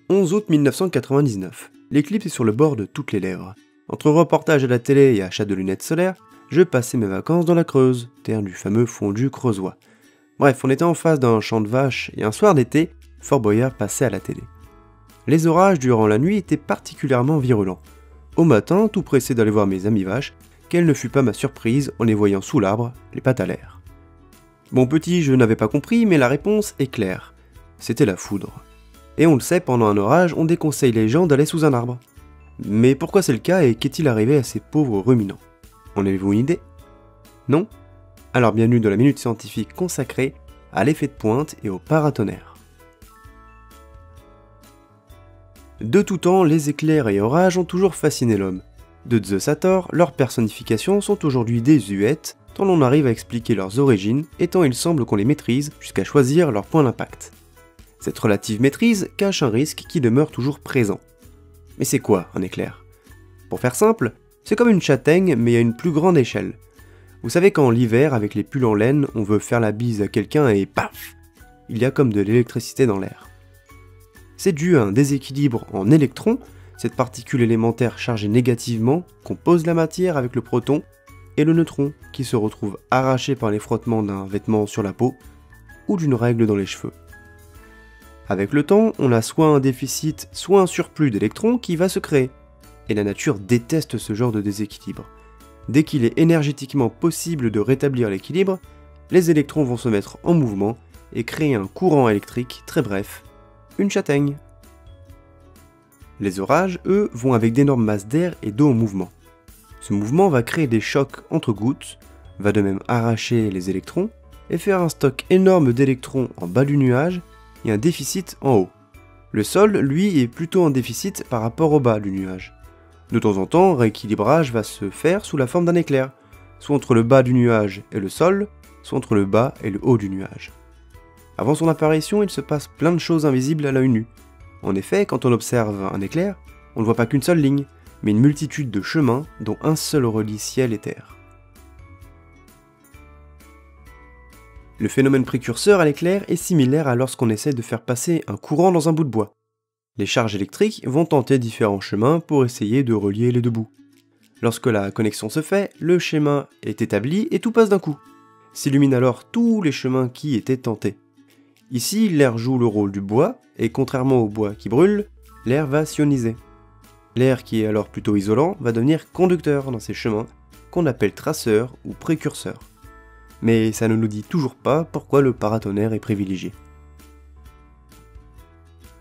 11 août 1999. L'éclipse est sur le bord de toutes les lèvres. Entre reportage à la télé et achat de lunettes solaires, je passais mes vacances dans la Creuse, terre du fameux fondu creusois. Bref, on était en face d'un champ de vaches et un soir d'été, Fort Boyard passait à la télé. Les orages durant la nuit étaient particulièrement virulents. Au matin, tout pressé d'aller voir mes amis vaches, quelle ne fut pas ma surprise en les voyant sous l'arbre, les pattes à l'air. Bon petit, je n'avais pas compris, mais la réponse est claire. C'était la foudre. Et on le sait, pendant un orage, on déconseille les gens d'aller sous un arbre. Mais pourquoi c'est le cas et qu'est-il arrivé à ces pauvres ruminants? En avez-vous une idée? Non? Alors bienvenue dans la minute scientifique consacrée à l'effet de pointe et au paratonnerre. De tout temps, les éclairs et orages ont toujours fasciné l'homme. De Zeus à Thor, leurs personnifications sont aujourd'hui désuètes, tant l'on arrive à expliquer leurs origines, et tant il semble qu'on les maîtrise jusqu'à choisir leur point d'impact. Cette relative maîtrise cache un risque qui demeure toujours présent. Mais c'est quoi un éclair? Pour faire simple, c'est comme une châtaigne mais à une plus grande échelle. Vous savez quand l'hiver, avec les pulls en laine, on veut faire la bise à quelqu'un et paf! Il y a comme de l'électricité dans l'air. C'est dû à un déséquilibre en électrons, cette particule élémentaire chargée négativement compose la matière avec le proton et le neutron qui se retrouve arraché par les frottements d'un vêtement sur la peau ou d'une règle dans les cheveux. Avec le temps, on a soit un déficit, soit un surplus d'électrons qui va se créer. Et la nature déteste ce genre de déséquilibre. Dès qu'il est énergétiquement possible de rétablir l'équilibre, les électrons vont se mettre en mouvement et créer un courant électrique, très bref, une châtaigne. Les orages, eux, vont avec d'énormes masses d'air et d'eau en mouvement. Ce mouvement va créer des chocs entre gouttes, va de même arracher les électrons et faire un stock énorme d'électrons en bas du nuage et un déficit en haut. Le sol, lui, est plutôt en déficit par rapport au bas du nuage. De temps en temps, rééquilibrage va se faire sous la forme d'un éclair, soit entre le bas du nuage et le sol, soit entre le bas et le haut du nuage. Avant son apparition, il se passe plein de choses invisibles à l'œil nu. En effet, quand on observe un éclair, on ne voit pas qu'une seule ligne, mais une multitude de chemins dont un seul relie ciel et terre. Le phénomène précurseur à l'éclair est similaire à lorsqu'on essaie de faire passer un courant dans un bout de bois. Les charges électriques vont tenter différents chemins pour essayer de relier les deux bouts. Lorsque la connexion se fait, le schéma est établi et tout passe d'un coup. S'illuminent alors tous les chemins qui étaient tentés. Ici, l'air joue le rôle du bois, et contrairement au bois qui brûle, l'air va s'ioniser. L'air qui est alors plutôt isolant va devenir conducteur dans ces chemins, qu'on appelle traceur ou précurseur. Mais ça ne nous dit toujours pas pourquoi le paratonnerre est privilégié.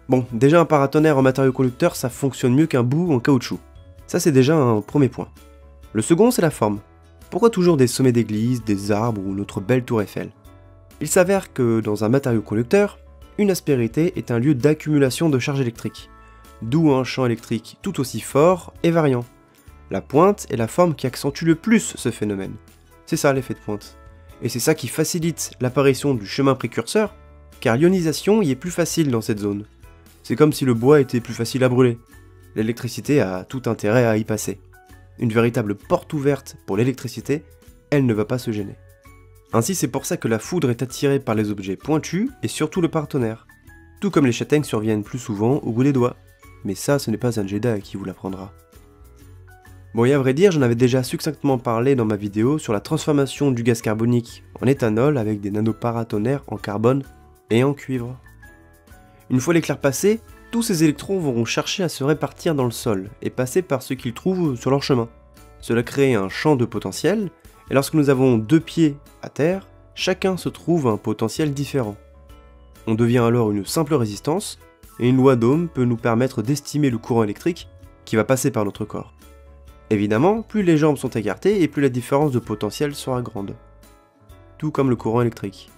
Bon, déjà un paratonnerre en matériau conducteur, ça fonctionne mieux qu'un bout en caoutchouc. Ça c'est déjà un premier point. Le second, c'est la forme. Pourquoi toujours des sommets d'églises, des arbres ou notre belle tour Eiffel? Il s'avère que dans un matériau conducteur, une aspérité est un lieu d'accumulation de charge électrique, d'où un champ électrique tout aussi fort et variant. La pointe est la forme qui accentue le plus ce phénomène. C'est ça l'effet de pointe. Et c'est ça qui facilite l'apparition du chemin précurseur, car l'ionisation y est plus facile dans cette zone. C'est comme si le bois était plus facile à brûler. L'électricité a tout intérêt à y passer. Une véritable porte ouverte pour l'électricité, elle ne va pas se gêner. Ainsi c'est pour ça que la foudre est attirée par les objets pointus et surtout le paratonnerre. Tout comme les châtaignes surviennent plus souvent au bout des doigts. Mais ça, ce n'est pas un Jedi qui vous l'apprendra. Bon, et à vrai dire, j'en avais déjà succinctement parlé dans ma vidéo sur la transformation du gaz carbonique en éthanol avec des nanoparatonnerres en carbone et en cuivre. Une fois l'éclair passé, tous ces électrons vont chercher à se répartir dans le sol et passer par ce qu'ils trouvent sur leur chemin. Cela crée un champ de potentiel, et lorsque nous avons deux pieds à terre, chacun se trouve un potentiel différent. On devient alors une simple résistance, et une loi d'Ohm peut nous permettre d'estimer le courant électrique qui va passer par notre corps. Évidemment, plus les jambes sont écartées et plus la différence de potentiel sera grande. Tout comme le courant électrique.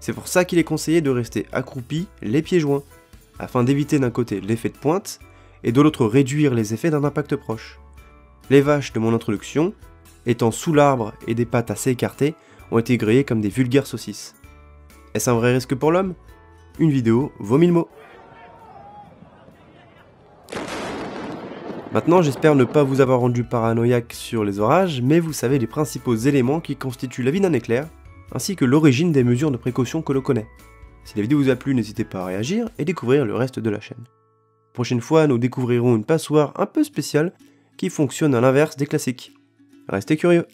C'est pour ça qu'il est conseillé de rester accroupi, les pieds joints, afin d'éviter d'un côté l'effet de pointe, et de l'autre réduire les effets d'un impact proche. Les vaches de mon introduction, étant sous l'arbre et des pattes assez écartées, ont été grillées comme des vulgaires saucisses. Est-ce un vrai risque pour l'homme? Une vidéo vaut 1000 mots. Maintenant, j'espère ne pas vous avoir rendu paranoïaque sur les orages, mais vous savez les principaux éléments qui constituent la vie d'un éclair, ainsi que l'origine des mesures de précaution que l'on connaît. Si la vidéo vous a plu, n'hésitez pas à réagir et découvrir le reste de la chaîne. prochaine fois, nous découvrirons une passoire un peu spéciale qui fonctionne à l'inverse des classiques. Restez curieux!